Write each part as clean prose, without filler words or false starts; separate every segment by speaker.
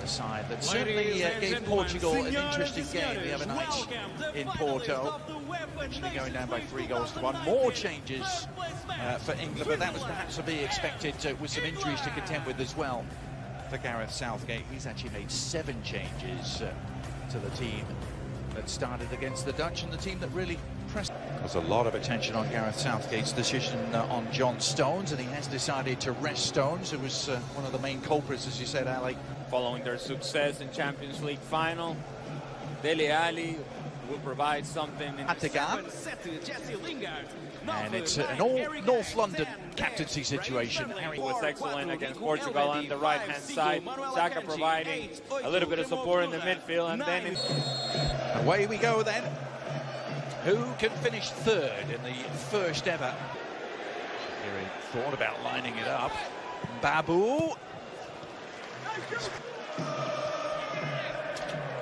Speaker 1: a side that certainly gave Portugal an interesting game the other night in Porto. Actually going down by 3-1. More changes for England, but that was perhaps to be expected with some injuries to contend with as well for Gareth Southgate. He's actually made 7 changes to the team that started against the Dutch, and the team that really pressed. There's a lot of attention on Gareth Southgate's decision on John Stones, and he has decided to rest Stones, who was one of the main culprits, as you said, Ali.
Speaker 2: Following their success in Champions League final, Dele Alli will provide something in
Speaker 1: and it's an all North London captaincy situation.
Speaker 2: Harry was excellent against Portugal on the right-hand side. Saka providing a little bit of support in the midfield, and then
Speaker 1: away we go then. Who can finish third in the first ever? Here he thought about lining it up. Babu.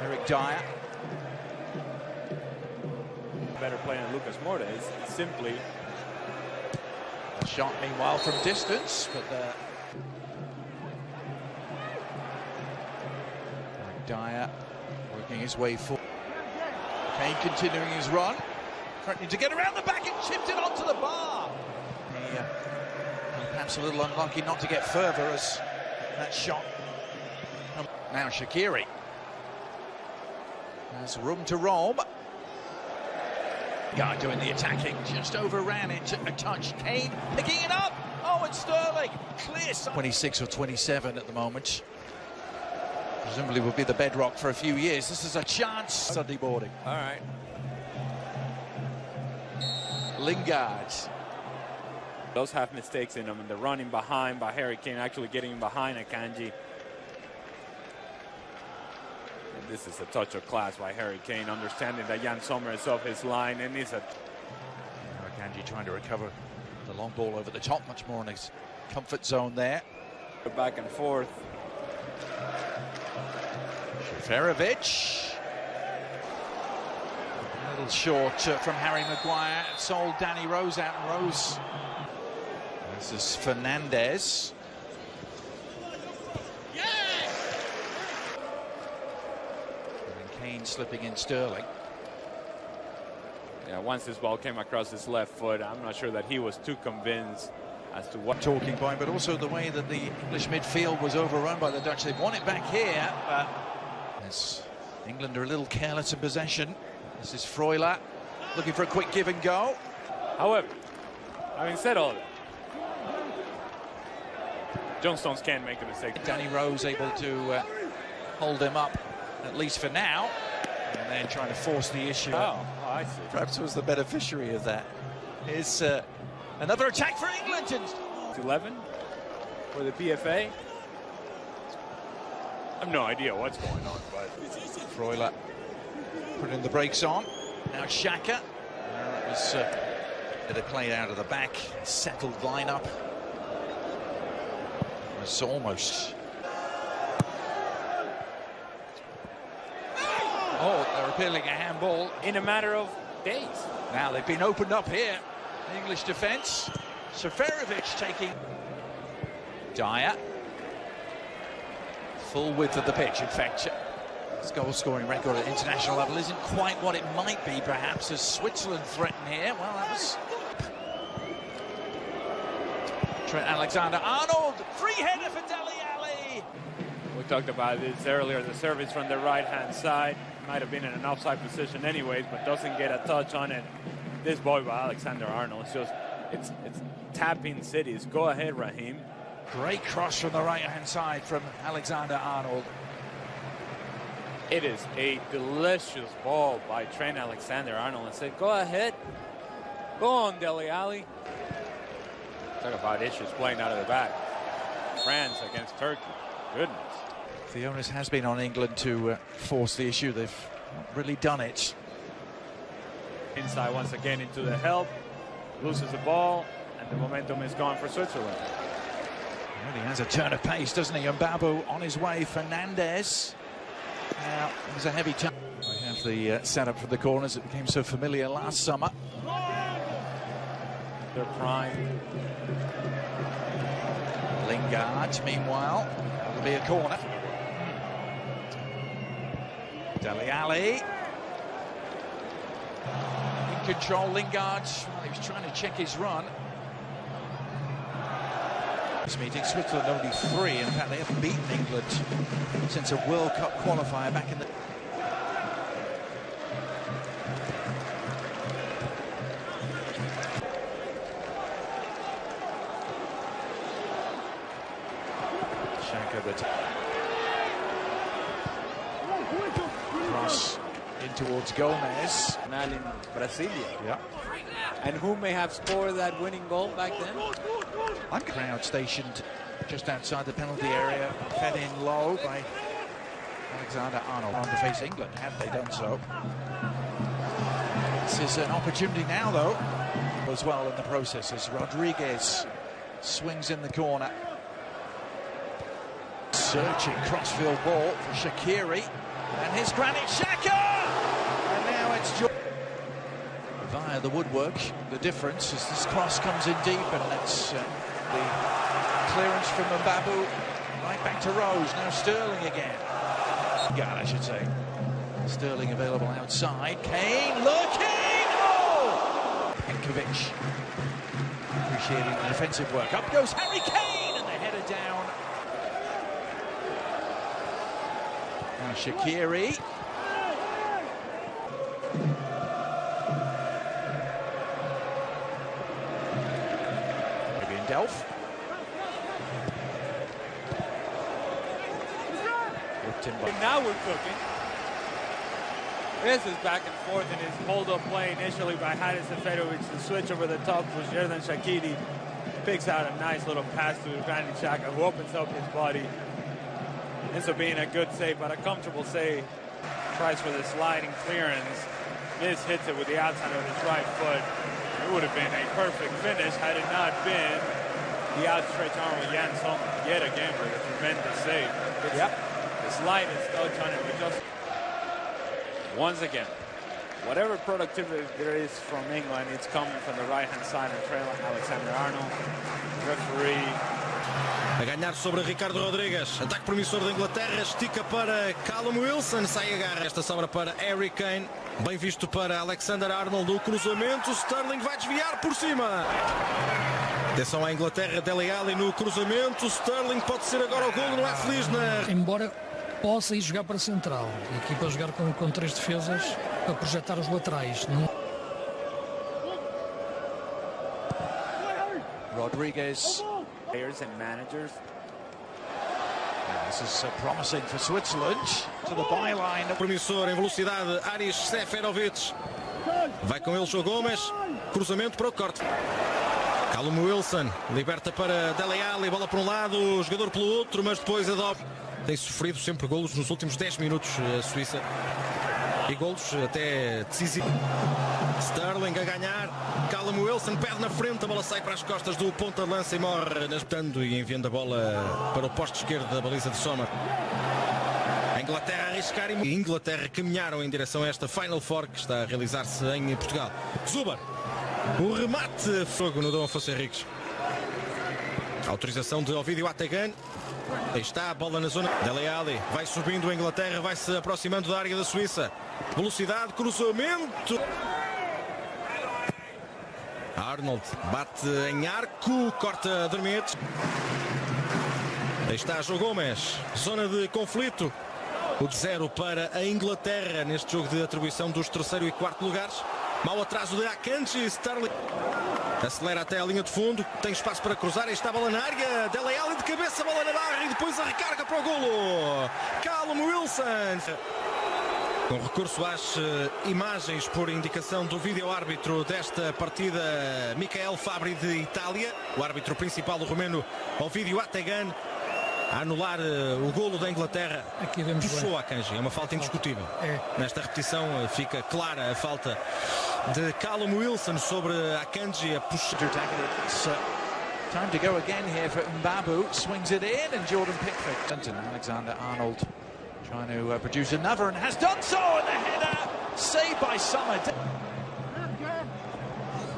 Speaker 1: Eric Dyer.
Speaker 2: Better play than Lucas Moura is simply
Speaker 1: a shot meanwhile from distance, but Dyer working his way forward. Kane continuing his run, threatening to get around the back and chipped it onto the bar. Perhaps a little unlucky not to get further as that shot. Now Shaqiri has room to roam. Guy doing the attacking, just overran it a touch. Kane picking it up. Oh, it's Sterling. Clear. 26 or 27 at the moment. Presumably will be the bedrock for a few years. This is a chance. Sunday morning.
Speaker 2: All right.
Speaker 1: Lingard.
Speaker 2: Those have mistakes in them, and the running behind by Harry Kane, actually getting behind Akanji. This is a touch of class by Harry Kane, understanding that Jan Sommer is off his line, and he's a...
Speaker 1: Akanji trying to recover the long ball over the top, much more in his comfort zone there.
Speaker 2: Back and forth.
Speaker 1: Šeferović. A little short from Harry Maguire. Sold Danny Rose out, and Rose. This is Fernandes. Kane slipping in Sterling.
Speaker 2: Yeah, once this ball came across his left foot, I'm not sure that he was too convinced as to what
Speaker 1: talking point, but also the way that the English midfield was overrun by the Dutch. They've won it back here, but as England are a little careless in possession. This is Freuler looking for a quick give and go.
Speaker 2: However, having said all that, John Stones can't make a mistake.
Speaker 1: Danny Rose able to hold him up, at least for now, and then trying to force the issue.
Speaker 2: Oh, I see.
Speaker 1: Perhaps was the beneficiary of that. Here's another attack for England.
Speaker 2: 11 for the PFA. I have no idea what's going on, but
Speaker 1: Freuler putting the brakes on. Now Xhaka. It was they played out of the back, settled lineup. It was almost. Oh, they're appealing a handball
Speaker 2: in a matter of days.
Speaker 1: Now they've been opened up here. The English defence. Šeferović taking. Dyer. Full width of the pitch. In fact, his goal-scoring record at international level isn't quite what it might be, perhaps, as Switzerland threaten here. Well, that was Trent Alexander-Arnold. Free header for Dele Alli.
Speaker 2: We talked about this earlier. The service from the right-hand side might have been in an offside position anyways, but doesn't get a touch on it. This boy by Alexander-Arnold, it's tapping cities. Go ahead, Raheem.
Speaker 1: Great cross from the right-hand side from Alexander-Arnold.
Speaker 2: It is a delicious ball by Trent Alexander-Arnold, and said, go ahead. Go on, Dele Alli. Talk about issues playing out of the back. France against Turkey. Goodness.
Speaker 1: The onus has been on England to force the issue. They've not really done it.
Speaker 2: Inside once again into the help. Loses the ball, and the momentum is gone for Switzerland.
Speaker 1: He really has a turn of pace, doesn't he? And Babu on his way. Fernandes. Now, there's a heavy touch. We have the setup for the corners that became so familiar last summer.
Speaker 2: Their prime.
Speaker 1: Lingard, meanwhile, that'll be a corner. Dele Alli. In control, Lingard. Well, he was trying to check his run. This meeting, Switzerland only 3. In fact, they haven't beaten England since a World Cup qualifier back in the... Cross in towards Gomez.
Speaker 2: Man in Brasilia.
Speaker 1: Yeah.
Speaker 2: And who may have scored that winning goal back then?
Speaker 1: I'm crowd stationed just outside the penalty area, fed in low by Alexander-Arnold on to face England, had they done so. This is an opportunity now, though, as well in the process, as Rodriguez swings in the corner. Searching crossfield ball for Shaqiri, and his Granit Xhaka! And now it's via the woodwork. The difference is this cross comes in deep, and that's the clearance from Mbabu right back to Rose. Now Sterling again. God, I should say. Sterling available outside. Kane looking! Oh! Henkovic appreciating the defensive work. Up goes Harry Kane, and the header down. Now Shaqiri. Maybe in Delph.
Speaker 2: Now we're cooking. This is back and forth in his hold-up play initially by Haris Seferovic. The switch over the top for Xherdan Shaqiri. Picks out a nice little pass to Granit Xhaka, who opens up his body. Ends up being a good save, but a comfortable save. Tries for the sliding clearance. This hits it with the outside of his right foot. It would have been a perfect finish had it not been the outstretched arm of Jan Sommer yet again with a tremendous save. Yep. The slightest touch on it, but just once again, whatever productivity there is from England, it's coming from the right-hand side of trailer Alexander-Arnold. Referee.
Speaker 3: A ganhar sobre Ricardo Rodrigues. Ataque promissor da Inglaterra. Estica para Callum Wilson. Sai a garra. Esta sobra para Harry Kane. Bem visto para Alexander-Arnold. O cruzamento. Sterling vai desviar por cima. Atenção à Inglaterra. Dele Alli no cruzamento. Sterling pode ser agora o golo. Não é feliz na...
Speaker 4: Embora possa ir jogar para a central. A equipa jogar com 3 defesas para projetar os laterais.
Speaker 1: Rodriguez.
Speaker 2: Players and managers.
Speaker 1: This is promising for Switzerland to the byline.
Speaker 3: Promissor em velocidade, Haris Seferovic. Vai com ele João Gomes. Cruzamento para o corte. Callum Wilson liberta para Dele Alli. Bola para um lado, jogador pelo outro, mas depois adopta. Tem sofrido sempre golos nos últimos 10 minutos a Suíça. E golos até decisivos. Sterling a ganhar. Callum Wilson perde na frente. A bola sai para as costas do ponta de lança e morre. Nascendo e enviando a bola para o poste esquerdo da baliza de Sommer. A Inglaterra a arriscar e a Inglaterra caminharam em direção a esta Final Four que está a realizar-se em Portugal. Zuber. O remate. Fogo no Dom Afonso Henriques. Autorização de Ovidio Atagan. Aí está a bola na zona. Dele Alli vai subindo a Inglaterra, vai se aproximando da área da Suíça. Velocidade, cruzamento. Arnold bate em arco, corta Dermete. Aí está João Gomes, zona de conflito. O de 0 para a Inglaterra neste jogo de atribuição dos 3º e 4º lugares. Mau atraso de Akanji. Sterling acelera até a linha de fundo, tem espaço para cruzar. Aí está a bola na área. Dele Alli de cabeça, bola na barra e depois a recarga para o golo. Callum Wilson. Com recurso às imagens por indicação do vídeo-árbitro desta partida, Michael Fabri de Itália. O árbitro principal, o romeno Ovidio Atagan, a anular o golo da Inglaterra.
Speaker 4: Aqui vemos
Speaker 3: puxou a Akanji, é uma falta indiscutível. Nesta repetição fica clara a falta de Callum Wilson sobre Akanji. A puxa.
Speaker 1: Time to go again here for Mbabu. Swings it in, and Jordan Pickford. Alexander-Arnold trying to produce another, and has done so, and the header saved by Sommer.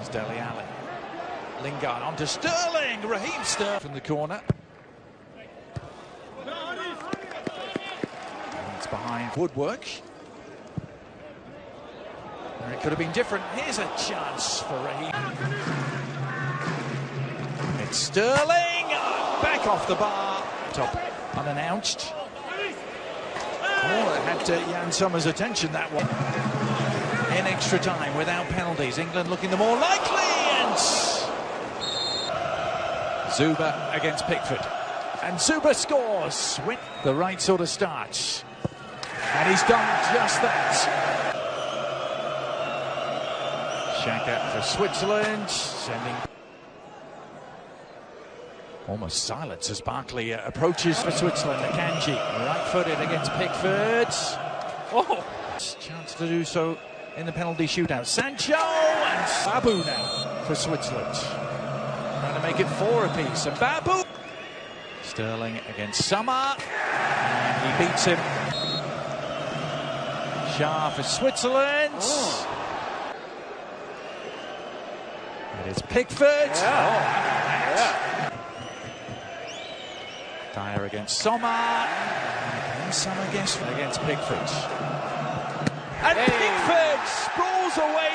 Speaker 1: It's Dele Alli. Lingard onto Sterling. Raheem Sterling from the corner. It's behind woodwork. It could have been different. Here's a chance for Raheem. It's Sterling, back off the bar. Top unannounced. Oh, it had Jan Sommer's attention, that one. In extra time, without penalties. England looking the more likely, and Zuba against Pickford. And Zuba scores with the right sort of start. And he's done just that. Xhaka for Switzerland, sending almost silence as Barkley approaches for Switzerland. Akanji, right-footed against Pickford. Oh, chance to do so in the penalty shootout. Sancho and Babu now for Switzerland. Trying to make it 4 apiece. And Babu. Sterling against Sommer. And he beats him. Shah for Switzerland. Oh. It is Pickford. Yeah. Dyer against Sommer. And Sommer against Pickford. And Pickford sprawls away.